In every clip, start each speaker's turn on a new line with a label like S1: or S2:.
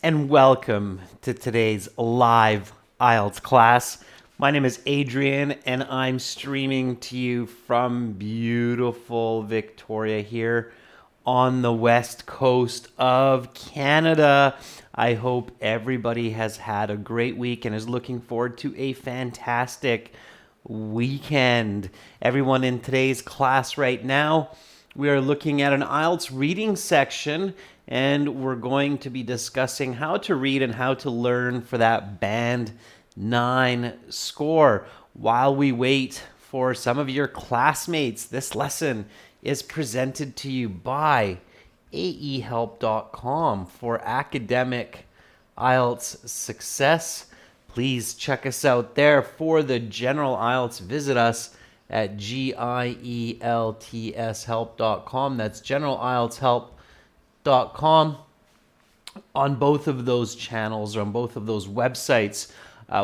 S1: And welcome to today's live Ielts class. My name is Adrian, and I'm streaming to you from beautiful Victoria here on the west coast of Canada. I hope everybody has had a great week and is looking forward to a fantastic weekend. Everyone in today's class right now, we are looking at an Ielts reading section, and we're going to be discussing how to read and how to learn for that Band 9 score. While we wait for some of your classmates, this lesson is presented to you by aehelp.com for academic Ielts success. Please check us out there. For the general Ielts, visit us at gieltshelp.com. That's generalieltshelp.com. On both of those channels or on both of those websites,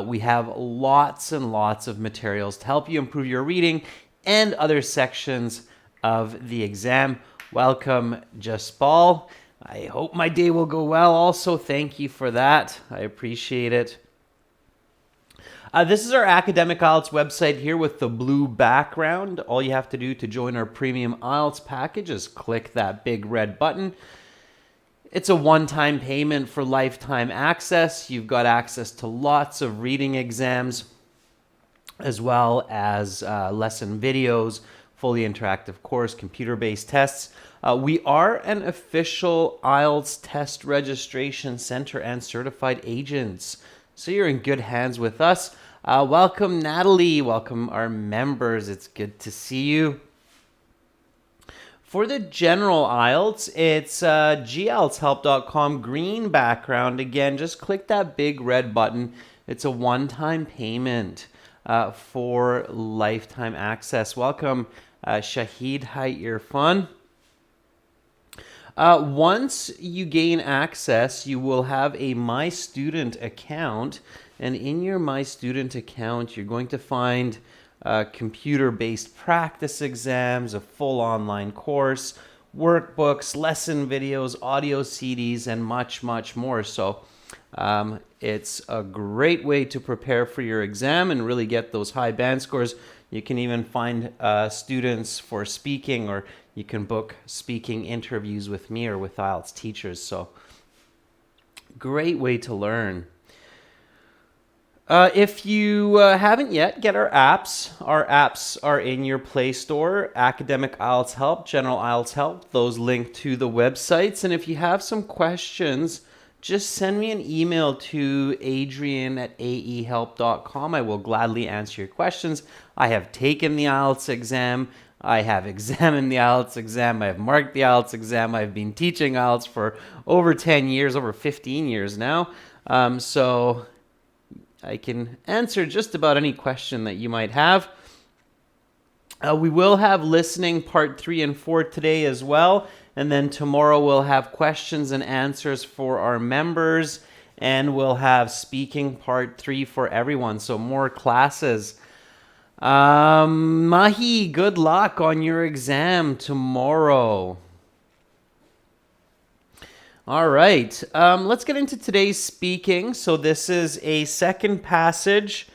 S1: we have lots and lots of materials to help you improve your reading and other sections of the exam. Welcome, Jaspal. I hope my day will go well. Also, thank you for that. I appreciate it. This is our Academic Ielts website here with the blue background. All you have to do to join our premium Ielts package is click that big red button. It's a one-time payment for lifetime access. You've got access to lots of reading exams as well as lesson videos, fully interactive course, computer-based tests. We are an official Ielts test registration center and certified agents. So you're in good hands with us. Welcome, Natalie. Welcome, our members. It's good to see you. For the general Ielts, it's gieltshelp.com, green background. Again, just click that big red button. It's a one-time payment for lifetime access. Welcome, Shahid Hai Irfan. Once you gain access, you will have a My Student account. And in your My Student account, you're going to find computer-based practice exams, a full online course, workbooks, lesson videos, audio CDs, and much, much more. So it's a great way to prepare for your exam and really get those high band scores. You can even find students for speaking, or you can book speaking interviews with me or with Ielts teachers. So great way to learn. If you haven't yet, get our apps. Our apps are in your Play Store. Academic Ielts Help, General Ielts Help. Those link to the websites. And if you have some questions, just send me an email to adrian@aehelp.com. I will gladly answer your questions. I have taken the Ielts exam. I have examined the Ielts exam. I have marked the Ielts exam. I've been teaching Ielts for over 10 years, over 15 years now. So I can answer just about any question that you might have. We will have listening part 3 and 4 today as well. And then tomorrow we'll have questions and answers for our members. And we'll have speaking part 3 for everyone. So more classes. Mahi, good luck on your exam tomorrow. All right, let's get into today's speaking. So this is a second passage.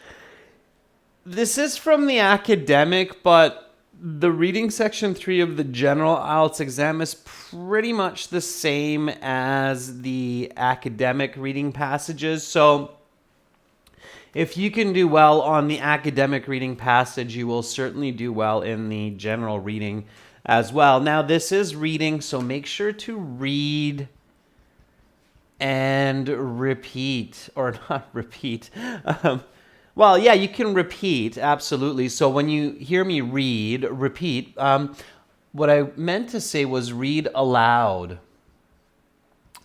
S1: This is from the academic, but the reading section 3 of the general Ielts exam is pretty much the same as the academic reading passages. So if you can do well on the academic reading passage, you will certainly do well in the general reading as well. Now, this is reading, so make sure to read and repeat, or not repeat. Well, yeah, you can repeat, absolutely. So when you hear me read, repeat. What I meant to say was read aloud.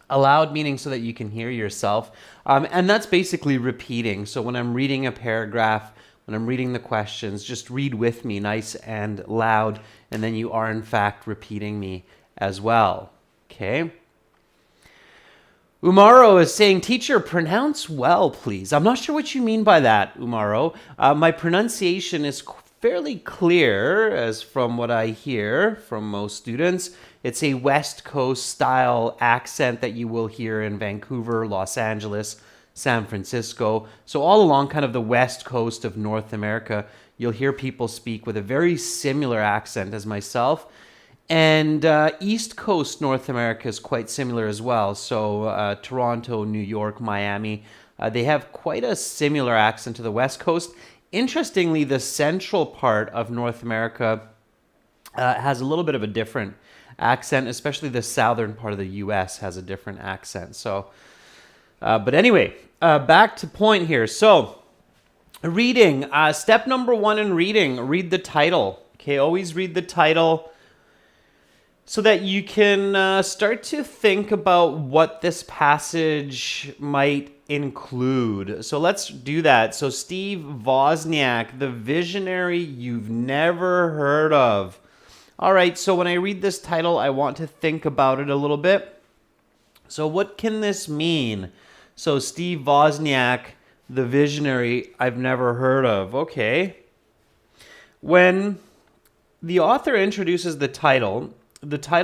S1: Aloud meaning so that you can hear yourself. And that's basically repeating. So when I'm reading a paragraph, when I'm reading the questions, just read with me nice and loud, and then you are in fact repeating me as well. Okay? Umaro is saying, teacher, pronounce well, please. I'm not sure what you mean by that, Umaro. My pronunciation is fairly clear, as from what I hear from most students. It's a West Coast style accent that you will hear in Vancouver, Los Angeles, San Francisco. So all along kind of the West Coast of North America, you'll hear people speak with a very similar accent as myself. And East Coast North America is quite similar as well. So Toronto, New York, Miami, they have quite a similar accent to the West Coast. Interestingly, the central part of North America has a little bit of a different accent, especially the southern part of the U.S. has a different accent. So, but anyway, back to point here. So, reading. Step number 1 in reading, read the title. Okay, always read the title so that you can start to think about what this passage might include. So let's do that. So Steve Wozniak, the visionary you've never heard of. All right, so when I read this title, I want to think about it a little bit. So what can this mean? So Steve Wozniak, the visionary I've never heard of. Okay. When the author introduces the title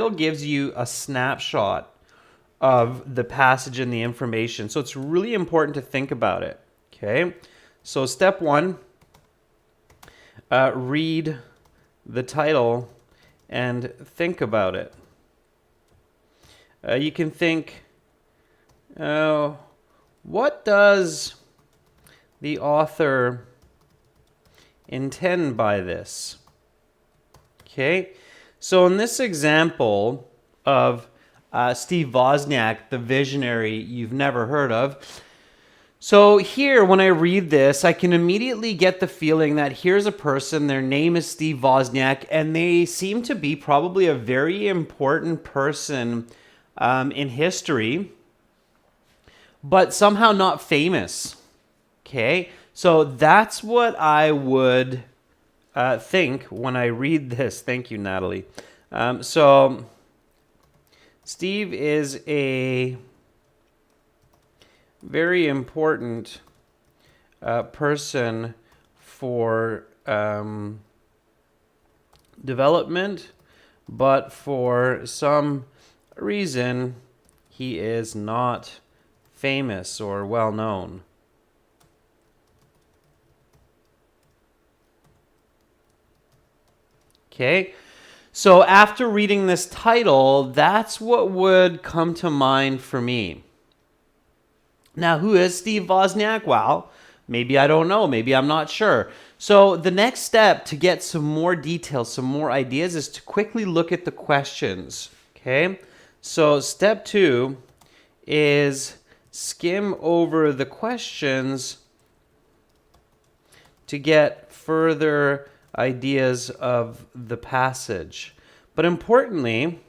S1: gives you a snapshot of the passage and the information. So it's really important to think about it. Okay. So step 1, read the title and think about it. You can think, what does the author intend by this? Okay, so in this example of Steve Wozniak, the visionary you've never heard of, so here, when I read this, I can immediately get the feeling that here's a person, their name is Steve Wozniak, and they seem to be probably a very important person in history, but somehow not famous. Okay, so that's what I would think when I read this. Thank you, Natalie. So Steve is a very important person for development, but for some reason he is not famous or well known. Okay, so after reading this title, that's what would come to mind for me. Now, who is Steve Wozniak? Well, maybe I don't know. Maybe I'm not sure. So the next step to get some more details, some more ideas, is to quickly look at the questions. Okay, so step 2 is skim over the questions to get further ideas of the passage. But importantly,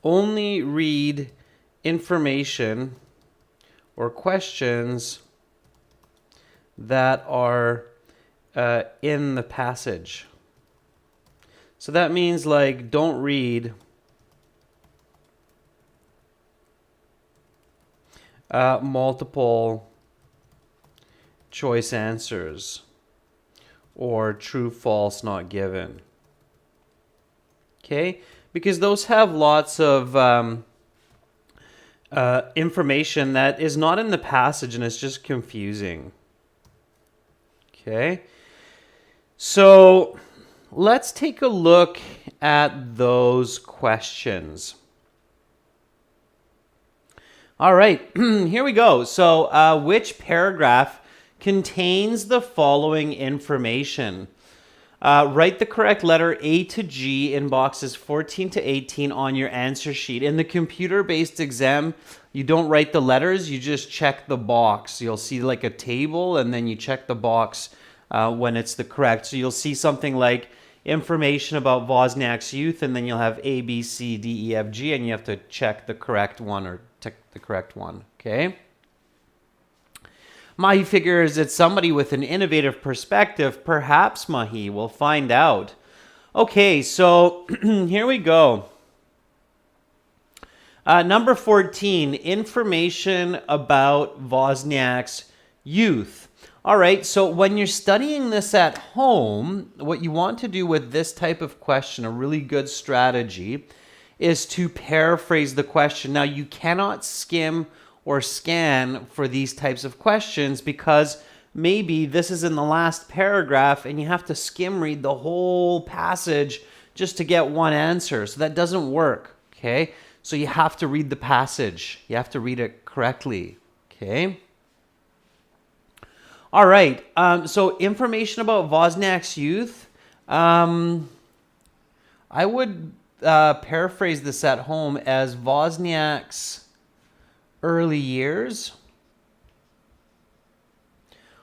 S1: only read information or questions that are in the passage. So that means, like, don't read multiple choice answers or true, false, not given. Okay? Because those have lots of information that is not in the passage and it's just confusing. Okay? So let's take a look at those questions. All right, here we go. So which paragraph contains the following information? Write the correct letter A to G in boxes 14 to 18 on your answer sheet. In the computer-based exam, you don't write the letters, you just check the box. You'll see like a table and then you check the box when it's the correct. So you'll see something like information about Wozniak's youth, and then you'll have A, B, C, D, E, F, G, and you have to check the correct one or tick the correct one, okay? Mahi figures it's somebody with an innovative perspective. Perhaps, Mahi. We'll find out. Okay, so here we go. Number 14, information about Wozniak's youth. All right, so when you're studying this at home, what you want to do with this type of question, a really good strategy, is to paraphrase the question. Now, you cannot skim or scan for these types of questions because maybe this is in the last paragraph and you have to skim read the whole passage just to get one answer. So that doesn't work, okay? So you have to read the passage. You have to read it correctly, okay? All right, so information about Wozniak's youth. I would paraphrase this at home as Wozniak's early years,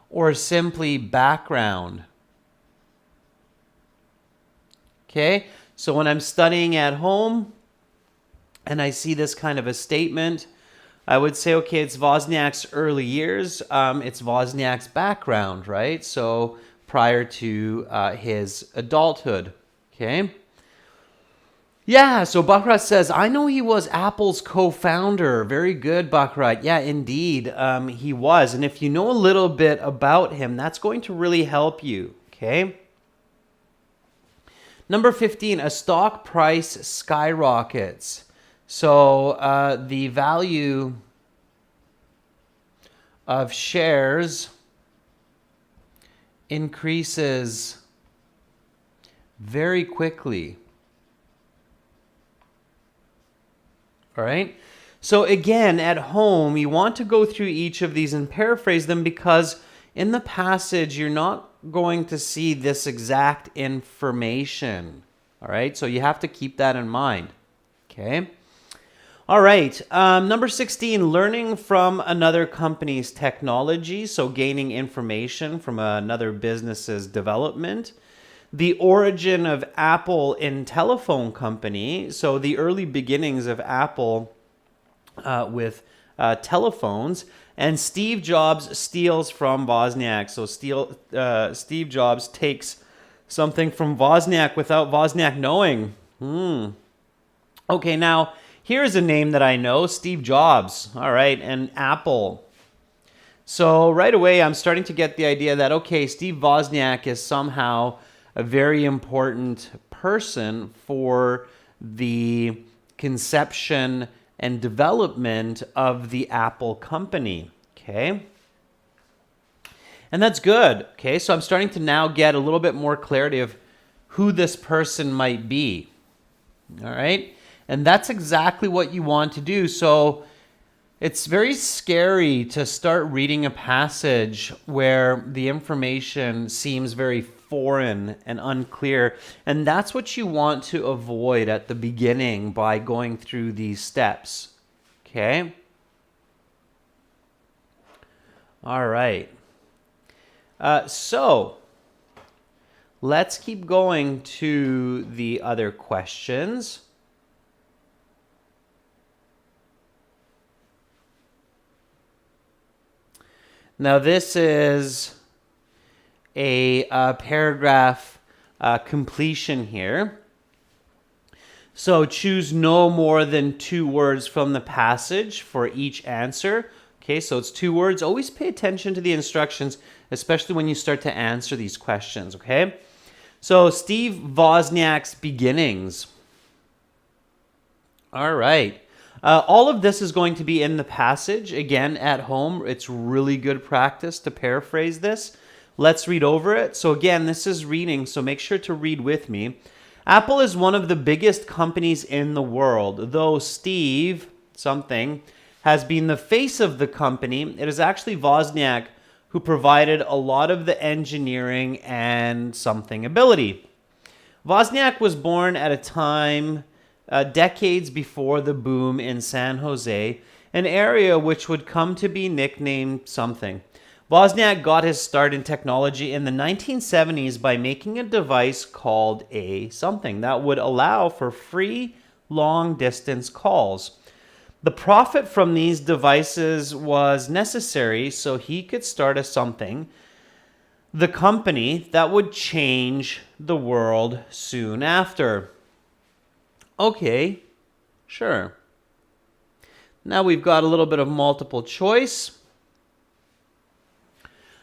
S1: or simply background. Okay, so when I'm studying at home and I see this kind of a statement, I would say, okay, it's Wozniak's early years. It's Wozniak's background, right? So prior to his adulthood, okay? Yeah, so Baccarat says, I know he was Apple's co-founder. Very good, Baccarat. Yeah, indeed, he was. And if you know a little bit about him, that's going to really help you, okay? Number 15, a stock price skyrockets. So the value of shares increases very quickly. All right. So again, at home, you want to go through each of these and paraphrase them because in the passage, you're not going to see this exact information. All right. So you have to keep that in mind. Okay. All right. Number 16, learning from another company's technology. So gaining information from another business's development. The origin of Apple in telephone company. So the early beginnings of Apple with telephones. And Steve Jobs steals from Wozniak. So Steve Jobs takes something from Wozniak without Wozniak knowing. Okay, now here's a name that I know, Steve Jobs. All right, and Apple. So right away, I'm starting to get the idea that, okay, Steve Wozniak is somehow a very important person for the conception and development of the Apple company, okay? And that's good, okay? So I'm starting to now get a little bit more clarity of who this person might be, all right? And that's exactly what you want to do. So it's very scary to start reading a passage where the information seems very foreign and unclear. And that's what you want to avoid at the beginning by going through these steps. Okay? All right. So let's keep going to the other questions. Now, this is a paragraph completion here. So choose no more than 2 words from the passage for each answer. Okay, so it's 2 words. Always pay attention to the instructions, especially when you start to answer these questions, okay? So Steve Wozniak's beginnings. All right. All of this is going to be in the passage. Again, at home, it's really good practice to paraphrase this. Let's read over it. So again, this is reading, so make sure to read with me. Apple is one of the biggest companies in the world. Though Steve something has been the face of the company, it is actually Wozniak who provided a lot of the engineering and something ability. Wozniak was born at a time decades before the boom in San Jose, an area which would come to be nicknamed something. Wozniak got his start in technology in the 1970s by making a device called a something that would allow for free long-distance calls. The profit from these devices was necessary so he could start a something, the company that would change the world soon after. Okay, sure. Now we've got a little bit of multiple choice.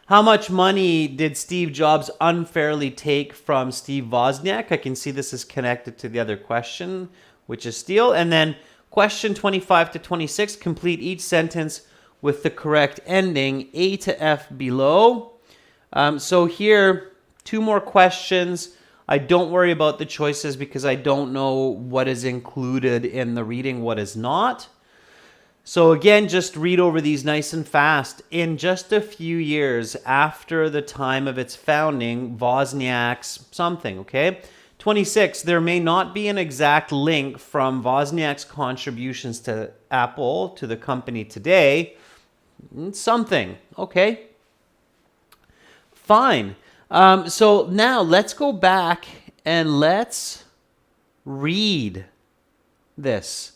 S1: How much money did Steve Jobs unfairly take from Steve Wozniak? I can see this is connected to the other question, which is steal. And then question 25 to 26, complete each sentence with the correct ending, A to F below. So here, two more questions. I don't worry about the choices because I don't know what is included in the reading, what is not. So again, just read over these nice and fast. In just a few years after the time of its founding, Wozniak's something, okay? 26, there may not be an exact link from Wozniak's contributions to Apple to the company today. Something, okay? Fine. So now let's go back and let's read this.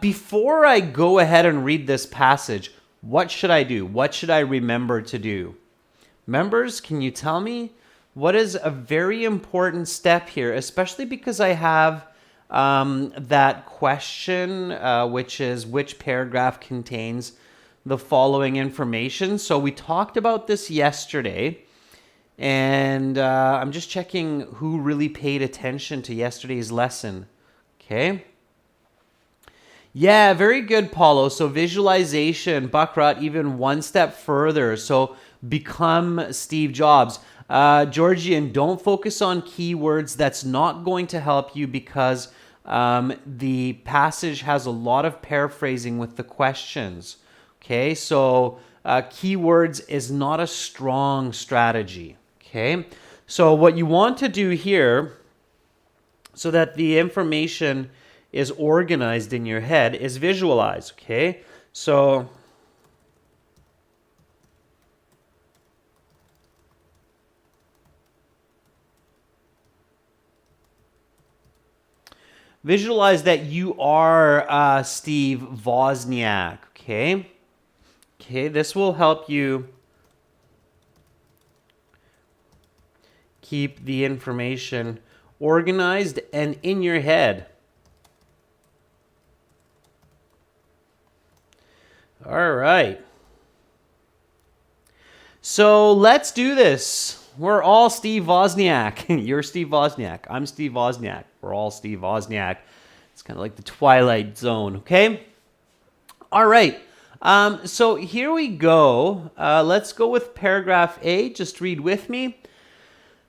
S1: Before I go ahead and read this passage, what should I do? What should I remember to do? Members, can you tell me what is a very important step here, especially because I have that question, which is which paragraph contains the following information. So we talked about this yesterday, and I'm just checking who really paid attention to yesterday's lesson. Okay. Yeah, very good, Paulo. So visualization, Buckrat, even one step further. So become Steve Jobs. Georgian, don't focus on keywords. That's not going to help you because the passage has a lot of paraphrasing with the questions. Okay, so keywords is not a strong strategy. Okay, so what you want to do here so that the information is organized in your head is visualize, okay? So visualize that you are Steve Wozniak, okay? Okay, this will help you keep the information organized and in your head. All right. So let's do this. We're all Steve Wozniak. You're Steve Wozniak. I'm Steve Wozniak. We're all Steve Wozniak. It's kind of like the Twilight Zone, okay? All right. So here we go. Let's go with paragraph A. Just read with me.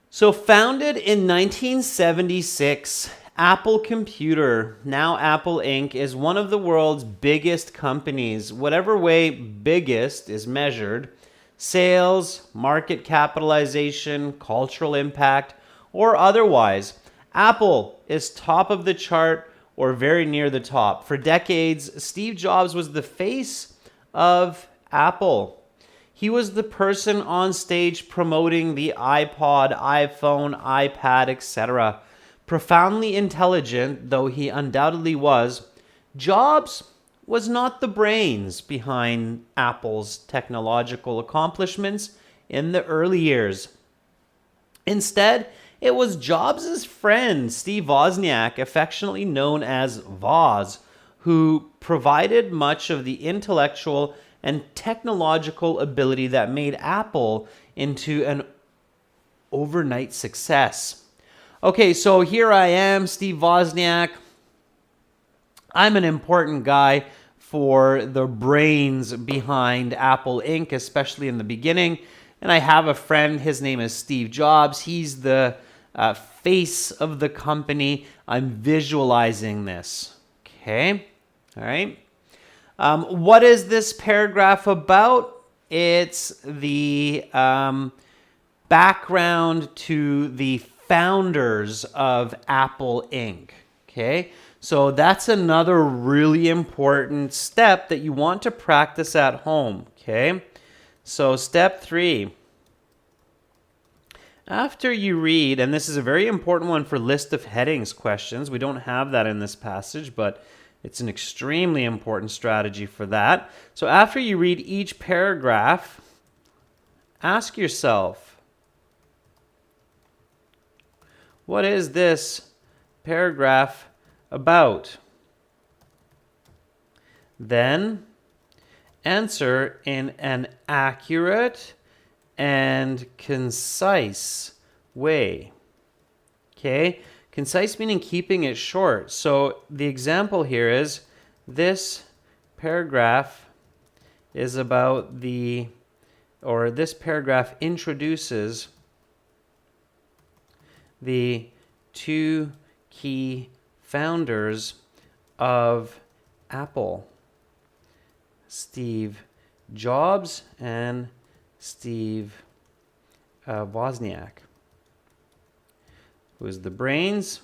S1: So founded in 1976, Apple Computer, now Apple Inc., is one of the world's biggest companies, whatever way biggest is measured: sales, market capitalization, cultural impact, or otherwise. Apple is top of the chart or very near the top. For decades, Steve Jobs was the face of Apple. He was the person on stage promoting the iPod, iPhone, iPad, etc. Profoundly intelligent, though he undoubtedly was, Jobs was not the brains behind Apple's technological accomplishments in the early years. Instead, it was Jobs' friend, Steve Wozniak, affectionately known as Woz, who provided much of the intellectual and technological ability that made Apple into an overnight success. Okay, so here I am, Steve Wozniak. I'm an important guy for the brains behind Apple Inc., especially in the beginning. And I have a friend, his name is Steve Jobs. He's the face of the company. I'm visualizing this. Okay, all right. What is this paragraph about? It's the background to the founders of Apple Inc. Okay, so that's another really important step that you want to practice at home. Okay, so step 3. After you read, and this is a very important one for list of headings questions. We don't have that in this passage, but it's an extremely important strategy for that. So after you read each paragraph, ask yourself, what is this paragraph about? Then answer in an accurate and concise way. Okay, concise meaning keeping it short. So the example here is this paragraph is about this paragraph introduces the two key founders of Apple, Steve Jobs and Steve Wozniak, who is the brains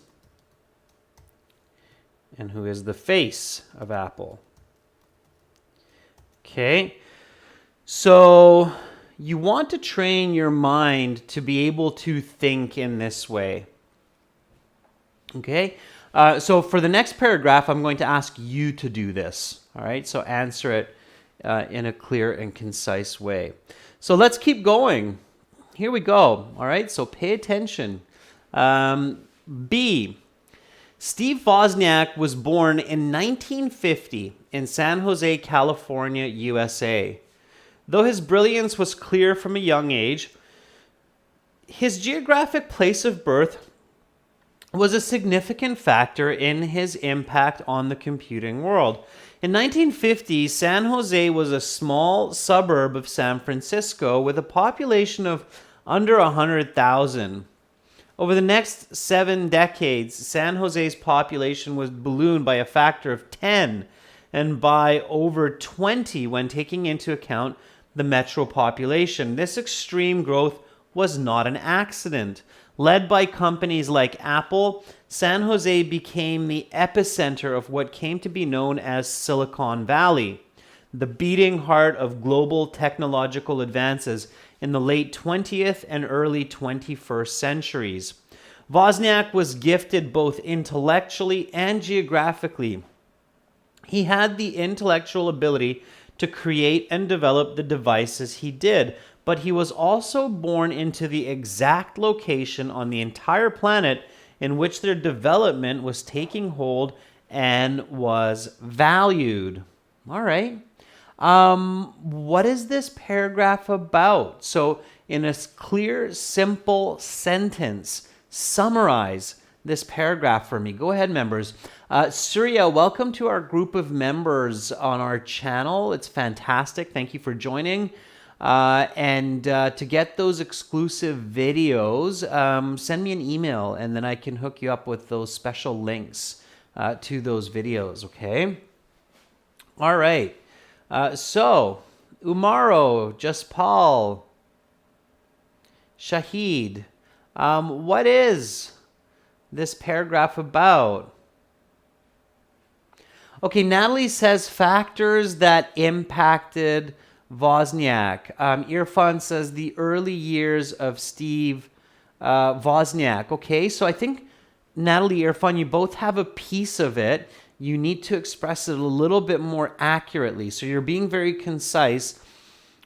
S1: and who is the face of Apple. Okay, so you want to train your mind to be able to think in this way. Okay, so for the next paragraph, I'm going to ask you to do this. All right, so answer it in a clear and concise way. So let's keep going. Here we go. All right, so pay attention. B. Steve Wozniak was born in 1950 in San Jose, California, USA. Though his brilliance was clear from a young age, his geographic place of birth was a significant factor in his impact on the computing world. In 1950, San Jose was a small suburb of San Francisco with a population of under 100,000. Over the next 7 decades, San Jose's population was ballooned by a factor of 10 and by over 20 when taking into account the metro population. This extreme growth was not an accident. Led by companies like Apple, San Jose became the epicenter of what came to be known as Silicon Valley, the beating heart of global technological advances in the late 20th and early 21st centuries. Wozniak was gifted both intellectually and geographically. He had the intellectual ability to create and develop the devices he did, but he was also born into the exact location on the entire planet in which their development was taking hold and was valued. All right. What is this paragraph about? So in a clear, simple sentence, summarize this paragraph for me. Go ahead, members. Surya, welcome to our group of members on our channel. It's fantastic. Thank you for joining. And to get those exclusive videos, send me an email and then I can hook you up with those special links to those videos, okay? All right. So, Umaro, Jaspal, Shahid, what is this paragraph about? Okay, Natalie says factors that impacted Wozniak. Irfan says the early years of Steve Wozniak. Okay, so I think Natalie, Irfan, you both have a piece of it. You need to express it a little bit more accurately. So you're being very concise,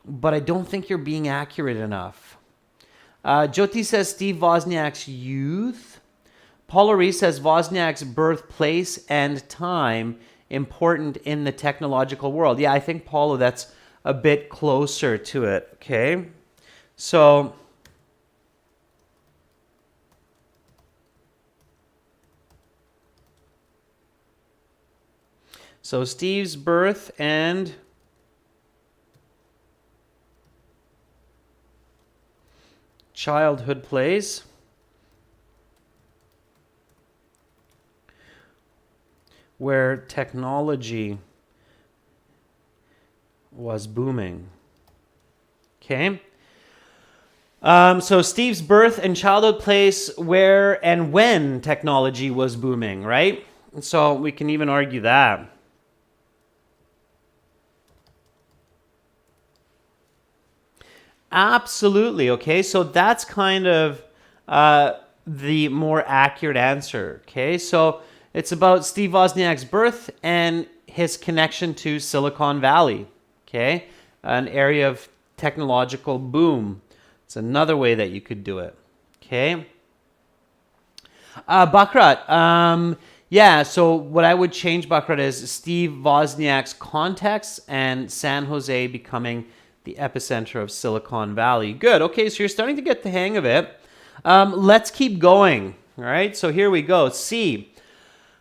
S1: but I don't think you're being accurate enough. Jyoti says Steve Wozniak's youth. Paula Reese says Wozniak's birthplace and time important in the technological world. Yeah, I think, Paula, that's a bit closer to it, okay? So Steve's birth and childhood place. Where technology was booming. Okay. So Steve's birth and childhood place where and when technology was booming, right? So we can even argue that. Absolutely. Okay. So that's kind of the more accurate answer. Okay. So it's about Steve Wozniak's birth and his connection to Silicon Valley. Okay. An area of technological boom. It's another way that you could do it. Okay. Bakrat. Yeah, so what I would change, Bakrat, is Steve Wozniak's context and San Jose becoming the epicenter of Silicon Valley. Good. Okay, so you're starting to get the hang of it. Let's keep going. All right, so here we go. C.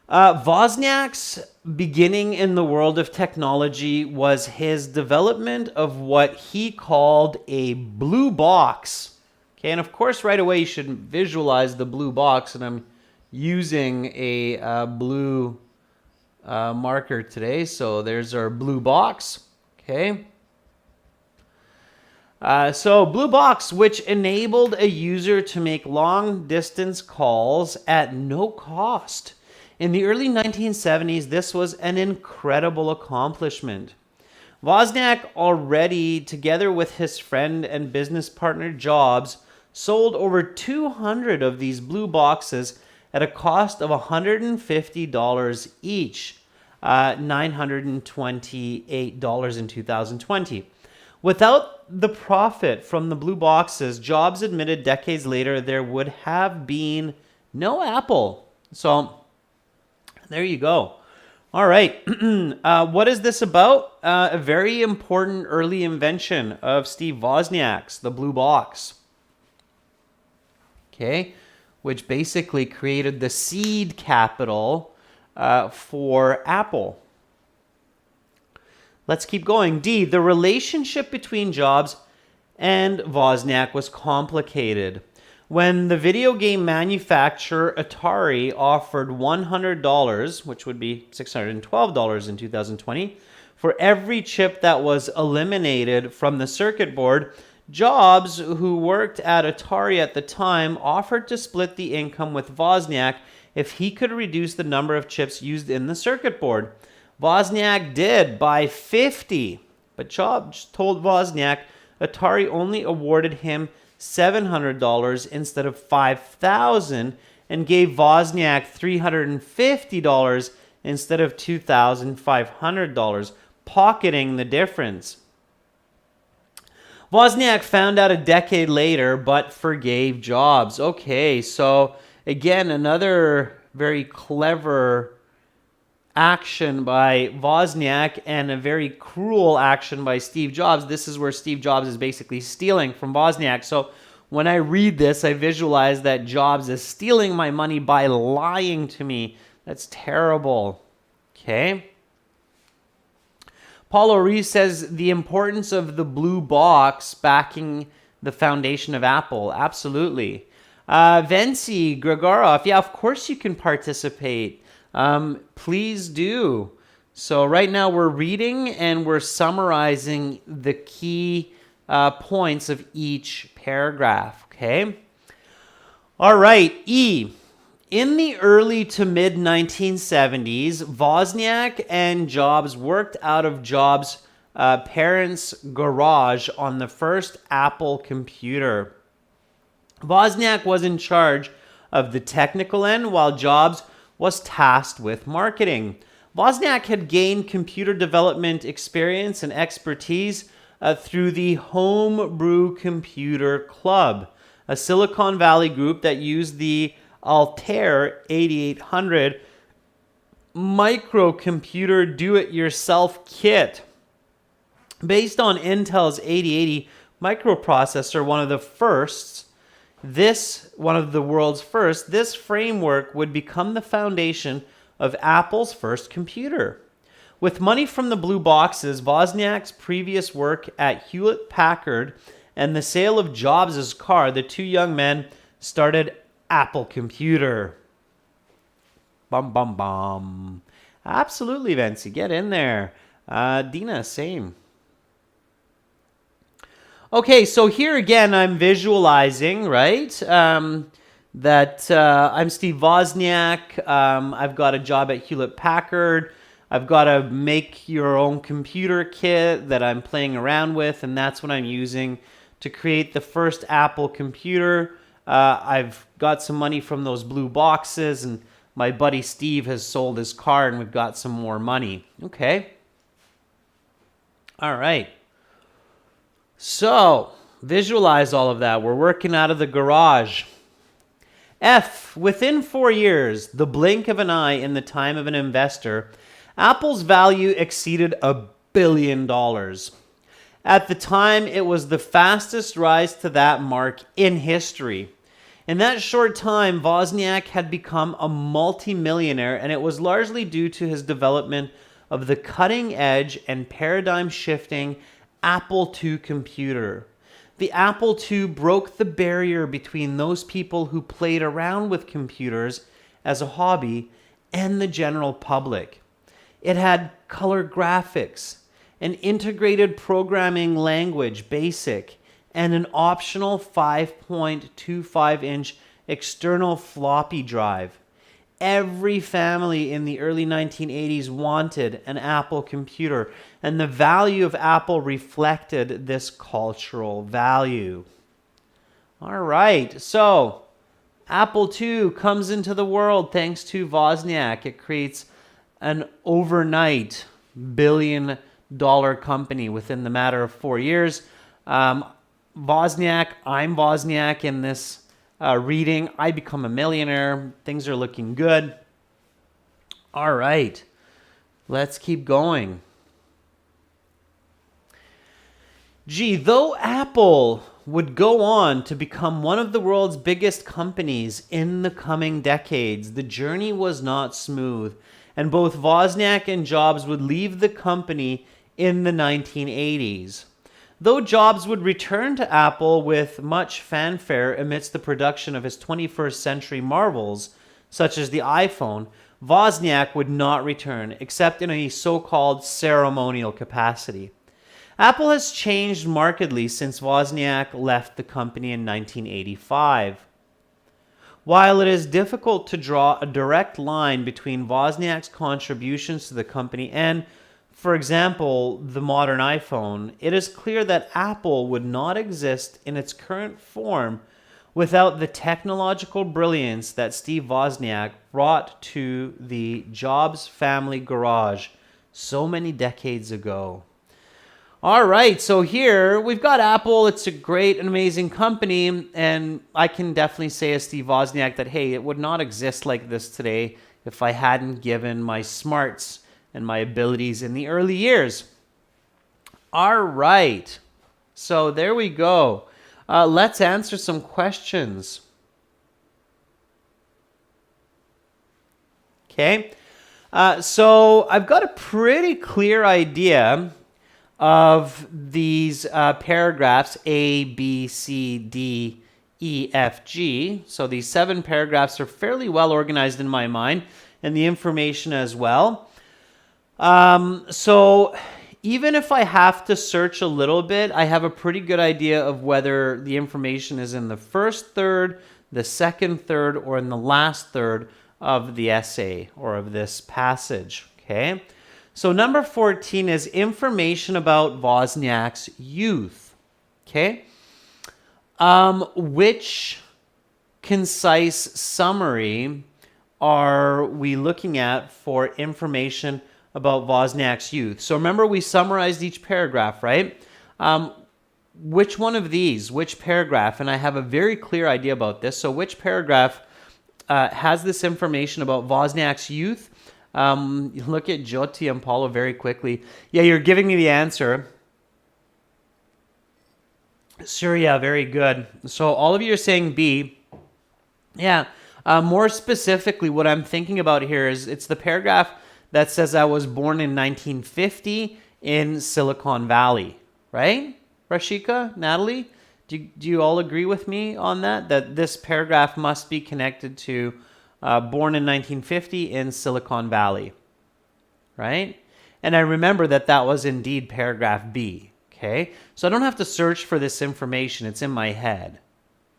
S1: Wozniak's beginning in the world of technology was his development of what he called a blue box. Okay, and of course, right away you should visualize the blue box, and I'm using a blue marker today. So there's our blue box. Okay. So blue box, which enabled a user to make long distance calls at no cost. In the early 1970s, this was an incredible accomplishment. Wozniak already, together with his friend and business partner Jobs, sold over 200 of these blue boxes at a cost of $150 each, $928 in 2020. Without the profit from the blue boxes, Jobs admitted decades later there would have been no Apple. So there you go. All right. What is this about? A very important early invention of Steve Wozniak's, the blue box. Okay. Which basically created the seed capital for Apple. Let's keep going. D. The relationship between Jobs and Wozniak was complicated. When the video game manufacturer Atari offered $100, which would be $612 in 2020, for every chip that was eliminated from the circuit board, Jobs, who worked at Atari at the time, offered to split the income with Wozniak if he could reduce the number of chips used in the circuit board. Wozniak did by 50, but Jobs told Wozniak Atari only awarded him $700 instead of $5,000 and gave Wozniak $350 instead of $2,500, pocketing the difference. Wozniak found out a decade later, but forgave Jobs. Okay, so again, another very clever action by Wozniak and a very cruel action by Steve Jobs. This is where Steve Jobs is basically stealing from Wozniak. So when I read this, I visualize that Jobs is stealing my money by lying to me. That's terrible. Okay. Paulo Reese says the importance of the blue box backing the foundation of Apple. Absolutely. Vency Gregorov, yeah, of course you can participate. Please do. So right now we're reading and we're summarizing the key points of each paragraph. Okay. All right. E. In the early to mid 1970s, Wozniak and Jobs worked out of Jobs' parents' garage on the first Apple computer. Wozniak was in charge of the technical end while Jobs was tasked with marketing. Wozniak had gained computer development experience and expertise through the Homebrew Computer Club, a Silicon Valley group that used the Altair 8800 microcomputer do-it-yourself kit. Based on Intel's 8080 microprocessor, one of the world's first, this framework would become the foundation of Apple's first computer. With money from the blue boxes, Wozniak's previous work at Hewlett-Packard, and the sale of Jobs' car, the two young men started Apple Computer. Bum, bum, bum. Absolutely, Vinci. Get in there. Dina, same. Okay, so here again, I'm visualizing, right, that I'm Steve Wozniak. I've got a job at Hewlett-Packard. I've got a make your own computer kit that I'm playing around with, and that's what I'm using to create the first Apple computer. I've got some money from those blue boxes, and my buddy Steve has sold his car, and we've got some more money. Okay. All right. So, visualize all of that. We're working out of the garage. F. Within 4 years, the blink of an eye in the time of an investor, Apple's value exceeded $1 billion. At the time, it was the fastest rise to that mark in history. In that short time, Wozniak had become a multimillionaire, and it was largely due to his development of the cutting-edge and paradigm-shifting Apple II computer. The Apple II broke the barrier between those people who played around with computers as a hobby and the general public. It had color graphics, an integrated programming language, BASIC, and an optional 5.25-inch external floppy drive. Every family in the early 1980s wanted an Apple computer, and the value of Apple reflected this cultural value. All right, so Apple II comes into the world thanks to Wozniak. It creates an overnight billion-dollar company within the matter of 4 years. Wozniak, I'm Wozniak in this reading. I become a millionaire. Things are looking good. All right, let's keep going. Gee, though Apple would go on to become one of the world's biggest companies in the coming decades, the journey was not smooth, and both Wozniak and Jobs would leave the company in the 1980s. Though Jobs would return to Apple with much fanfare amidst the production of his 21st century marvels, such as the iPhone, Wozniak would not return, except in a so-called ceremonial capacity. Apple has changed markedly since Wozniak left the company in 1985. While it is difficult to draw a direct line between Wozniak's contributions to the company and, for example, the modern iPhone, it is clear that Apple would not exist in its current form without the technological brilliance that Steve Wozniak brought to the Jobs family garage so many decades ago. All right, so here we've got Apple. It's a great and amazing company, and I can definitely say as Steve Wozniak that, hey, it would not exist like this today if I hadn't given my smarts and my abilities in the early years. All right, so there we go. Let's answer some questions. Okay, so I've got a pretty clear idea of these paragraphs A, B, C, D, E, F, G. So these 7 paragraphs are fairly well organized in my mind, and the information as well. So even if I have to search a little bit, I have a pretty good idea of whether the information is in the first third, the second third, or in the last third of the essay or of this passage. Okay. So number 14 is information about Wozniak's youth. Okay. Which concise summary are we looking at for information about Wozniak's youth? So remember, we summarized each paragraph, right? Which one of these, which paragraph, and I have a very clear idea about this. So which paragraph has this information about Wozniak's youth? Look at Jyoti and Paulo very quickly. Yeah, you're giving me the answer. Surya, very good. So all of you are saying B. Yeah, more specifically, what I'm thinking about here is it's the paragraph that says I was born in 1950 in Silicon Valley, right? Rashika, Natalie, do you all agree with me on that? That this paragraph must be connected to born in 1950 in Silicon Valley, right? And I remember that that was indeed paragraph B, okay? So I don't have to search for this information. It's in my head,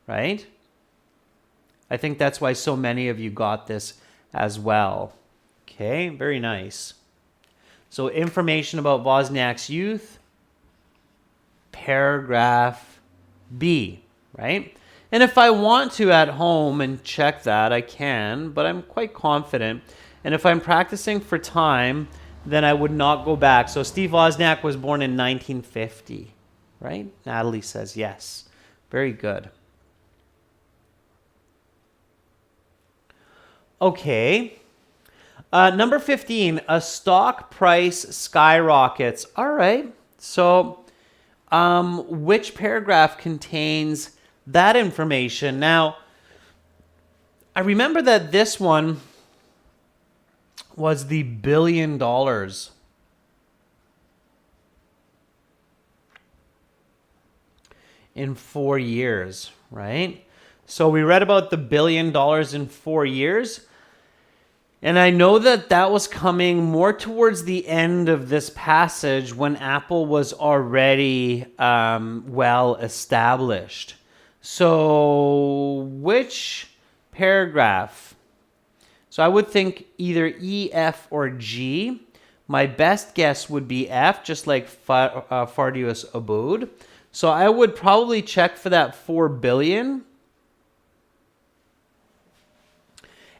S1: right? I think that's why so many of you got this as well. Okay, very nice. So information about Wozniak's youth, paragraph B, right? And if I want to at home and check that, I can, but I'm quite confident. And if I'm practicing for time, then I would not go back. So Steve Wozniak was born in 1950, right? Natalie says yes. Very good. Okay. Number 15, a stock price skyrockets. All right. So which paragraph contains that information? Now, I remember that this one was the $1 billion in 4 years, right? So we read about the $1 billion in 4 years. And I know that that was coming more towards the end of this passage when Apple was already well established. So which paragraph? So I would think either E, F, or G. My best guess would be F, just like Fardius Abud. So I would probably check for that 4 billion.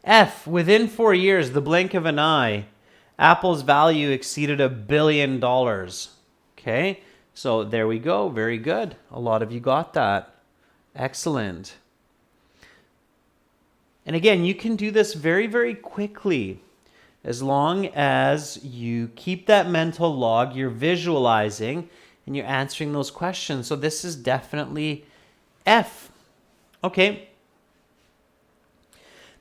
S1: F, within 4 years, the blink of an eye, Apple's value exceeded $1 billion. Okay, so there we go. Very good. A lot of you got that. Excellent. And again, you can do this very, very quickly as long as you keep that mental log, you're visualizing, and you're answering those questions. So this is definitely F. Okay.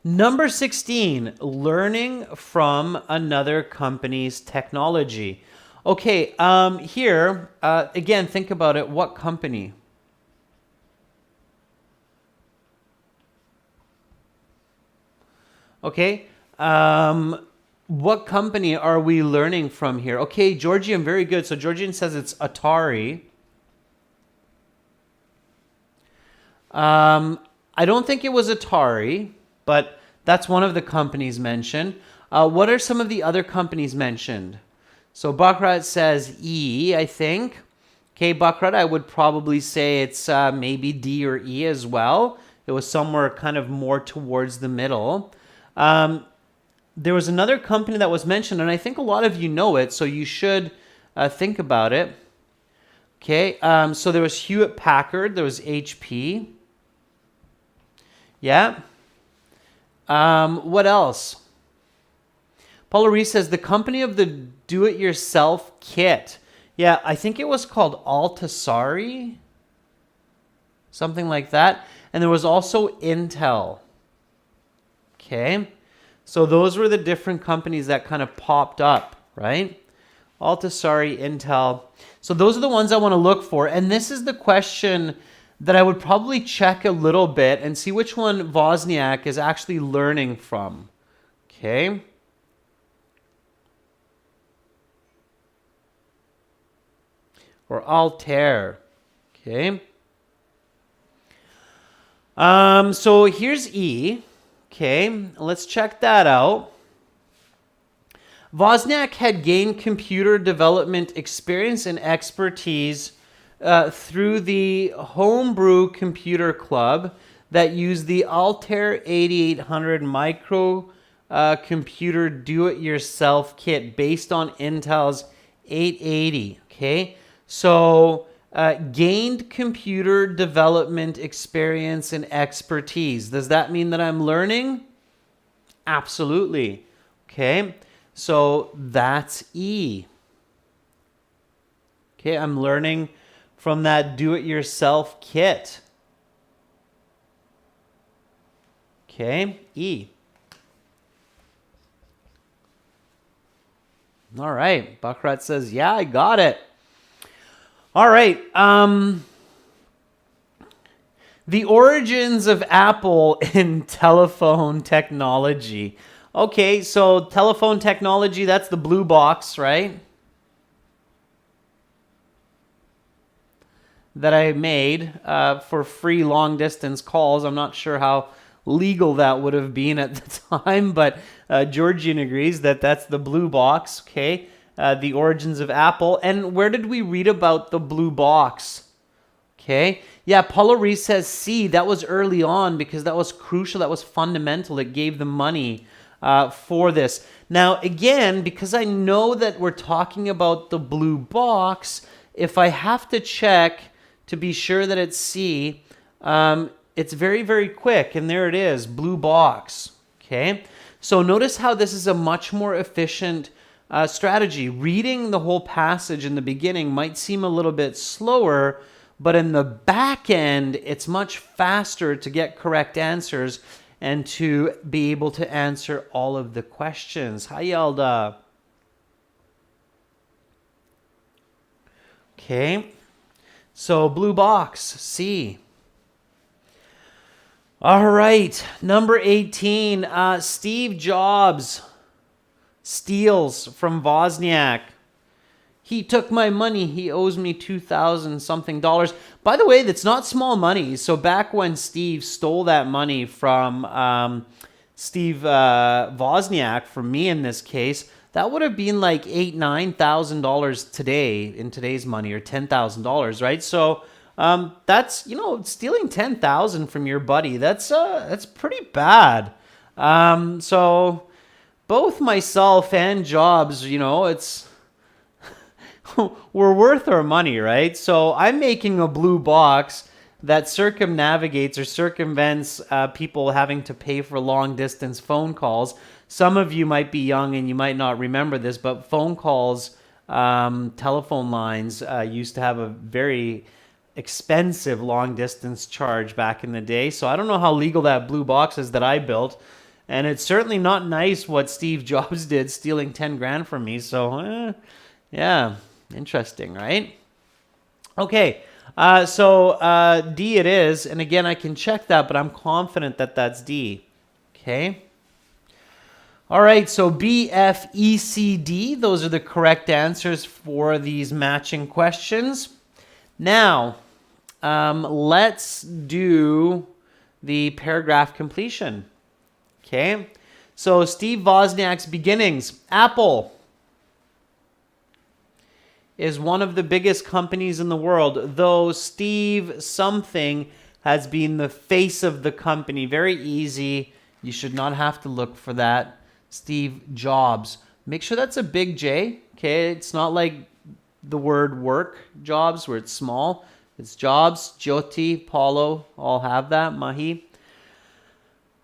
S1: Number 16, learning from another company's technology. Okay, here, again, think about it. What company? Okay, what company are we learning from here? Okay, Georgian, very good. So Georgian says it's Atari. I don't think it was Atari, but that's one of the companies mentioned. What are some of the other companies mentioned? So Bakrat says E, I think. Okay, Bakrat, I would probably say it's maybe D or E as well. It was somewhere kind of more towards the middle. There was another company that was mentioned, and I think a lot of you know it, so you should think about it. Okay, so there was Hewlett Packard, there was HP. Yeah. What else? Paula Reese says the company of the do-it-yourself kit. Yeah, I think it was called Altasari, something like that. And there was also Intel. Okay, so those were the different companies that kind of popped up, right? Altasari, Intel. So those are the ones I want to look for. And this is the question that I would probably check a little bit and see which one Wozniak is actually learning from. Okay. Or Altair. Okay. So here's E. Okay, let's check that out. Wozniak had gained computer development experience and expertise through the Homebrew Computer Club that used the Altair 8800 micro computer do-it-yourself kit based on Intel's 880. Okay, so gained computer development experience and expertise. Does that mean that I'm learning? Absolutely. Okay, so that's E. Okay, I'm learning from that do-it-yourself kit. Okay, E. All right, Bakrat says, yeah, I got it. All right, the origins of Apple in telephone technology. Okay, so telephone technology, that's the blue box, right? That I made for free long distance calls. I'm not sure how legal that would have been at the time, but Georgian agrees that that's the blue box, okay? The origins of Apple. And where did we read about the blue box? Okay, yeah, Paulo Reese says C. That was early on because that was crucial. That was fundamental. It gave them money for this. Now, again, because I know that we're talking about the blue box, if I have to check to be sure that it's C, it's very, very quick. And there it is, blue box. Okay, so notice how this is a much more efficient strategy. Reading the whole passage in the beginning might seem a little bit slower, but in the back end, it's much faster to get correct answers and to be able to answer all of the questions. Hi, Yelda. Okay, so blue box, C. All right, number 18, Steve Jobs steals from Wozniak. He took my money. He owes me $2,000 something. By the way, that's not small money. So back when Steve stole that money from Steve Wozniak, from me in this case, that would have been like $9,000 today in today's money, or $10,000, right? So that's, stealing $10,000 from your buddy. That's pretty bad. So both myself and Jobs, it's we're worth our money, right? So I'm making a blue box that circumnavigates or circumvents people having to pay for long distance phone calls. Some of you might be young and you might not remember this, but phone calls, telephone lines used to have a very expensive long distance charge back in the day. So I don't know how legal that blue box is that I built. And it's certainly not nice what Steve Jobs did, stealing 10 grand from me. So, yeah, interesting, right? Okay, so D it is. And again, I can check that, but I'm confident that that's D. Okay. All right, so B, F, E, C, D. Those are the correct answers for these matching questions. Now, let's do the paragraph completion. Okay, so Steve Wozniak's beginnings. Apple is one of the biggest companies in the world, though Steve something has been the face of the company. Very easy. You should not have to look for that. Steve Jobs. Make sure that's a big J. Okay, it's not like the word work, Jobs, where it's small. It's Jobs, Jyoti, Paulo, all have that, Mahi.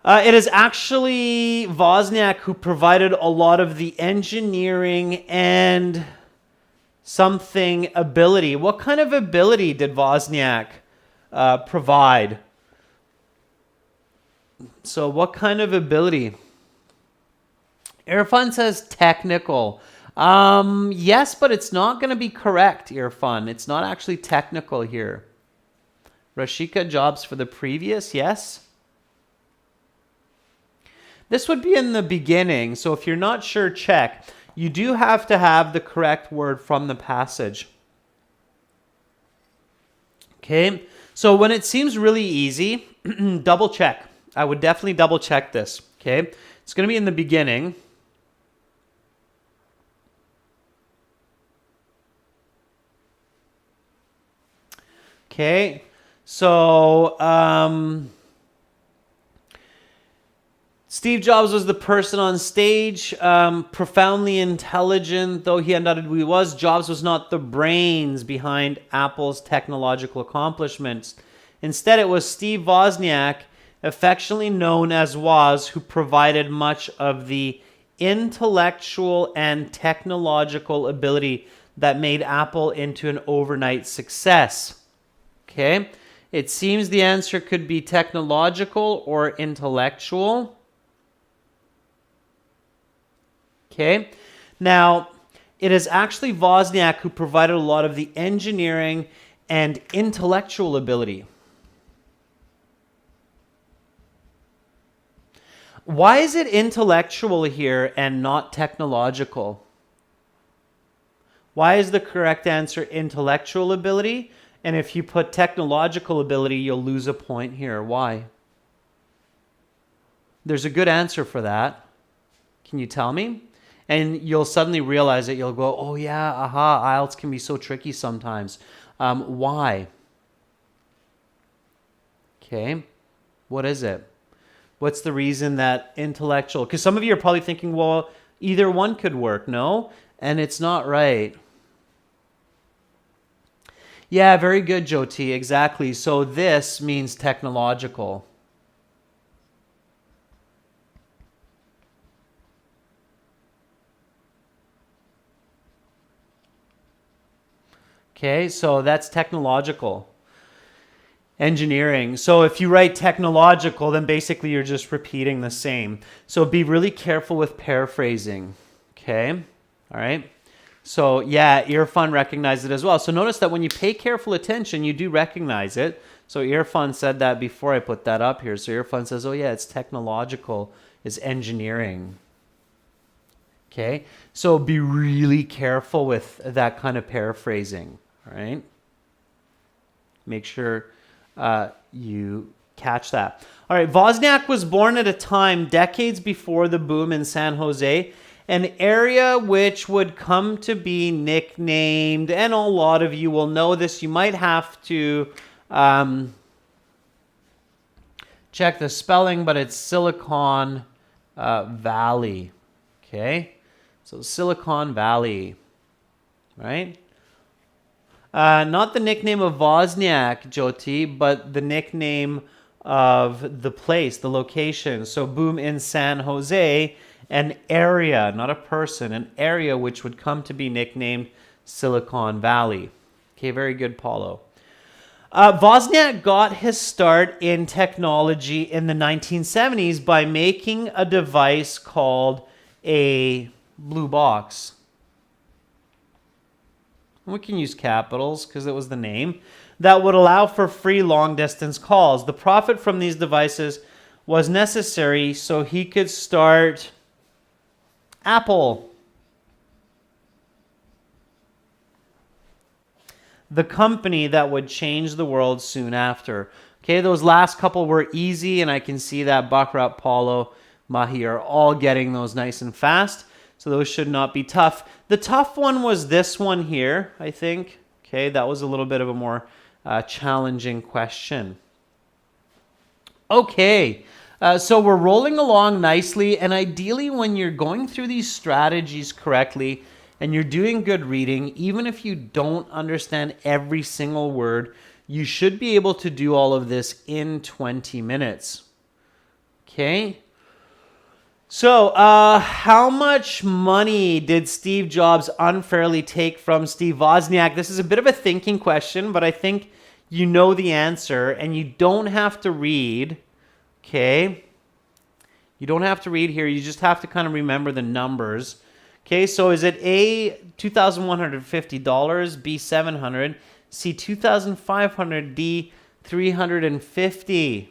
S1: It is actually Wozniak who provided a lot of the engineering and something ability. What kind of ability did Wozniak provide? So what kind of ability? Irfan says technical. Yes, but it's not going to be correct, Irfan. It's not actually technical here. Rashika, Jobs for the previous, yes. This would be in the beginning, so if you're not sure, check. You do have to have the correct word from the passage. Okay, so when it seems really easy, double check. I would definitely double check this, okay? It's going to be in the beginning. Okay, so Steve Jobs was the person on stage, profoundly intelligent, though he undoubtedly was. Jobs was not the brains behind Apple's technological accomplishments. Instead, it was Steve Wozniak, affectionately known as Woz, who provided much of the intellectual and technological ability that made Apple into an overnight success. Okay, it seems the answer could be technological or intellectual. Okay, now it is actually Wozniak who provided a lot of the engineering and intellectual ability. Why is it intellectual here and not technological? Why is the correct answer intellectual ability? And if you put technological ability, you'll lose a point here. Why? There's a good answer for that. Can you tell me? And you'll suddenly realize it. You'll go, oh yeah, aha, IELTS can be so tricky sometimes. Why? Okay, what is it? What's the reason that intellectual? Because some of you are probably thinking, well, either one could work. No, and it's not right. Yeah, very good, Jyoti. Exactly. So this means technological. Okay, so that's technological. Engineering. So if you write technological, then basically you're just repeating the same. So be really careful with paraphrasing. Okay, all right. So yeah, Earfun recognized it as well. So notice that when you pay careful attention, you do recognize it. So Earfun said that before I put that up here. So Earfun says, oh yeah, it's technological, is engineering. Okay, so be really careful with that kind of paraphrasing, all right? Make sure you catch that. All right, Wozniak was born at a time decades before the boom in San Jose, an area which would come to be nicknamed, and a lot of you will know this. You might have to check the spelling, but it's Silicon Valley. Okay, so Silicon Valley, right? Not the nickname of Wozniak, Jyoti, but the nickname of the place, the location. So boom in San Jose, an area, not a person, an area which would come to be nicknamed Silicon Valley. Okay, very good, Paulo. Wozniak got his start in technology in the 1970s by making a device called a blue box. We can use capitals because it was the name, that would allow for free long-distance calls. The profit from these devices was necessary so he could start Apple, the company that would change the world soon after. Okay, those last couple were easy, and I can see that Bakrat, Paulo, Mahi are all getting those nice and fast. So those should not be tough. The tough one was this one here, I think. Okay, that was a little bit of a more challenging question. Okay, so we're rolling along nicely, and ideally when you're going through these strategies correctly and you're doing good reading, even if you don't understand every single word, you should be able to do all of this in 20 minutes. Okay? So, how much money did Steve Jobs unfairly take from Steve Wozniak? This is a bit of a thinking question, but I think you know the answer, and you don't have to read, okay? You don't have to read here. You just have to kind of remember the numbers. Okay, so is it A, $2,150, B, $700, C, $2,500, D, $350?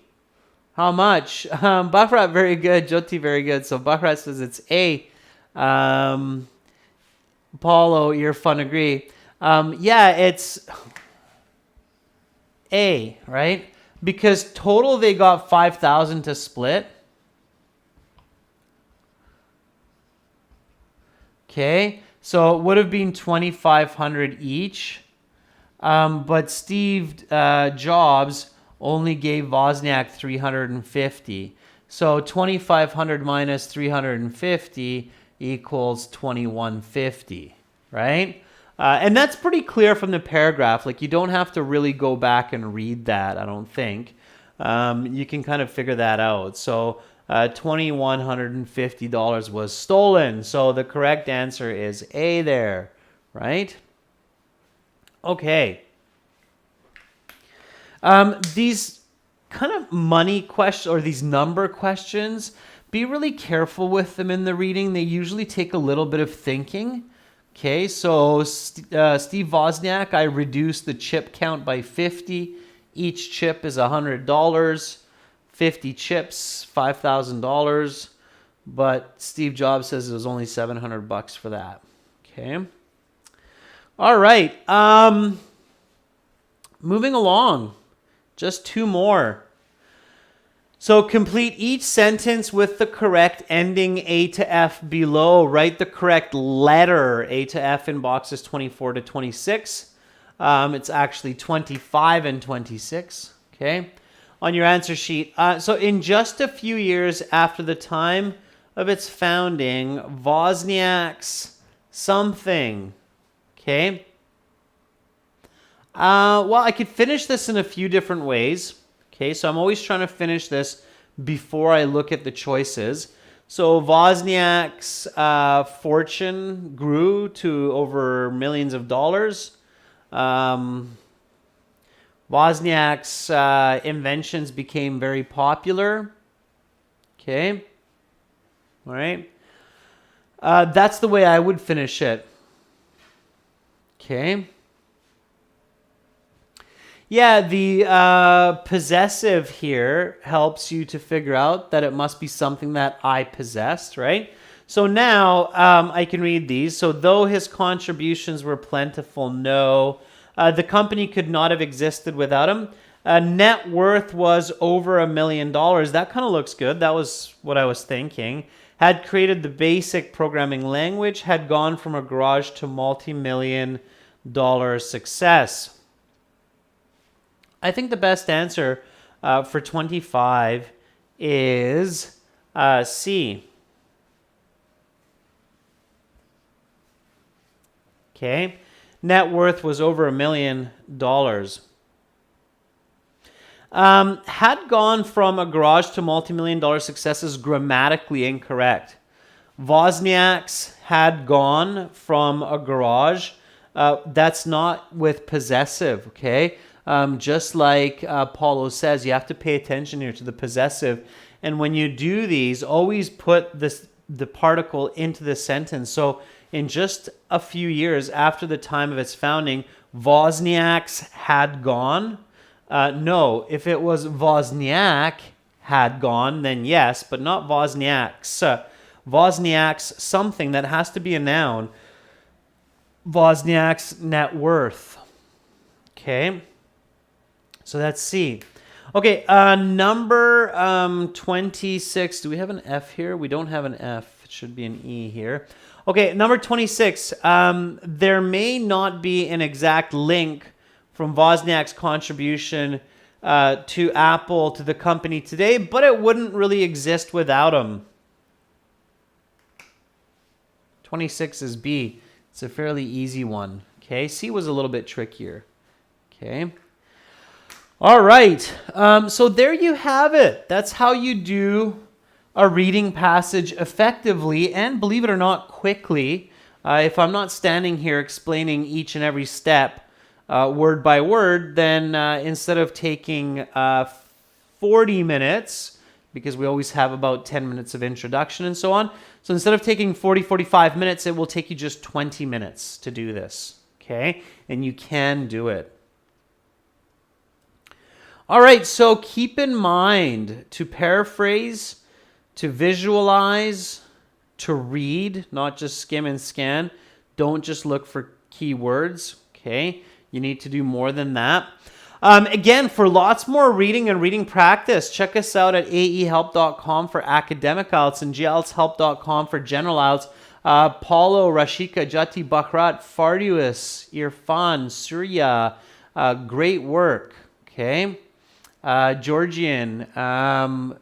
S1: How much? Bakrat, very good. Jyoti, very good. So Bakrat says it's A. Paulo, you're fun, agree. Yeah, it's A, right? Because total they got 5,000 to split. Okay, so it would have been 2,500 each. But Steve Jobs only gave Wozniak 350. So 2,500 minus 350 equals 2,150, right? And that's pretty clear from the paragraph. Like, you don't have to really go back and read that, I don't think. You can kind of figure that out. So $2,150 was stolen. So the correct answer is A there, right? Okay. These kind of money questions, or these number questions, be really careful with them in the reading. They usually take a little bit of thinking. Okay, so Steve Wozniak, I reduced the chip count by 50. Each chip is $100. 50 chips, $5,000. But Steve Jobs says it was only $700 for that. Okay. All right. Moving along. Just two more. So complete each sentence with the correct ending A to F below. Write the correct letter A to F in boxes 24 to 26. It's actually 25 and 26. Okay. On your answer sheet. So in just a few years after the time of its founding, Wozniak's something. Okay. Well, I could finish this in a few different ways. Okay, so I'm always trying to finish this before I look at the choices. So Wozniak's fortune grew to over millions of dollars. Wozniak's inventions became very popular. Okay. All right. That's the way I would finish it. Okay. Yeah, the possessive here helps you to figure out that it must be something that I possessed, right? So now I can read these. So though his contributions were plentiful, no. The company could not have existed without him. Net worth was over $1 million. That kind of looks good. That was what I was thinking. Had created the basic programming language, had gone from a garage to multi-million dollar success. I think the best answer for 25 is C. Okay. Net worth was over $1 million. Had gone from a garage to multi-million dollar success is grammatically incorrect. Wozniak's had gone from a garage. That's not with possessive, okay? Just like Paulo says, you have to pay attention here to the possessive. And when you do these, always put the particle into the sentence. So in just a few years after the time of its founding, Wozniak's had gone. No, if it was Wozniak had gone, then yes, but not Wozniak's. Wozniak's something that has to be a noun. Wozniak's net worth. Okay, so that's C. Okay, number 26. Do we have an F here? We don't have an F. It should be an E here. Okay, number 26. There may not be an exact link from Wozniak's contribution to Apple, to the company today, but it wouldn't really exist without him. 26 is B. It's a fairly easy one. Okay, C was a little bit trickier. Okay. All right. So there you have it. That's how you do a reading passage effectively and, believe it or not, quickly. If I'm not standing here explaining each and every step word by word, then instead of taking 40 minutes, because we always have about 10 minutes of introduction and so on, so instead of taking 45 minutes, it will take you just 20 minutes to do this, okay? And you can do it. All right, so keep in mind to paraphrase, to visualize, to read, not just skim and scan. Don't just look for keywords, okay? You need to do more than that. Again, for lots more reading and reading practice, check us out at aehelp.com for academic IELTS and glshelp.com for general IELTS. Paulo, Rashika, Jati, Bakrat, Fardius, Irfan, Surya, great work, okay? Georgian,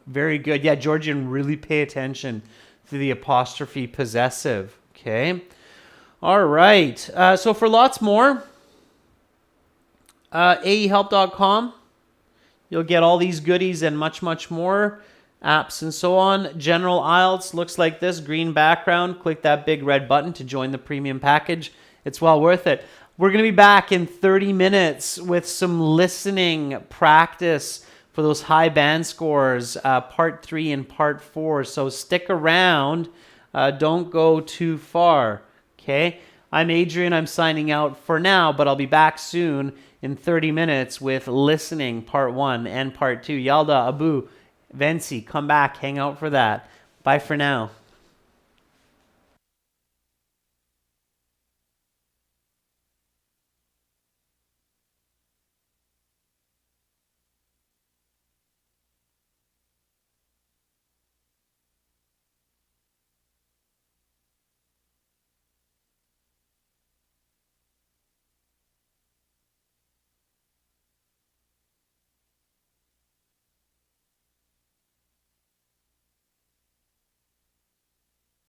S1: very good. Yeah, Georgian, really pay attention to the apostrophe possessive, okay? All right, so for lots more, aehelp.com. You'll get all these goodies and much, much more. Apps and so on. General IELTS looks like this. Green background. Click that big red button to join the premium package. It's well worth it. We're going to be back in 30 minutes with some listening practice for those high band scores, part 3 and part 4. So stick around. Don't go too far. Okay? I'm Adrian. I'm signing out for now, but I'll be back soon in 30 minutes with listening part 1 and part 2. Yalda, Abu, Vensi, come back, hang out for that. Bye for now.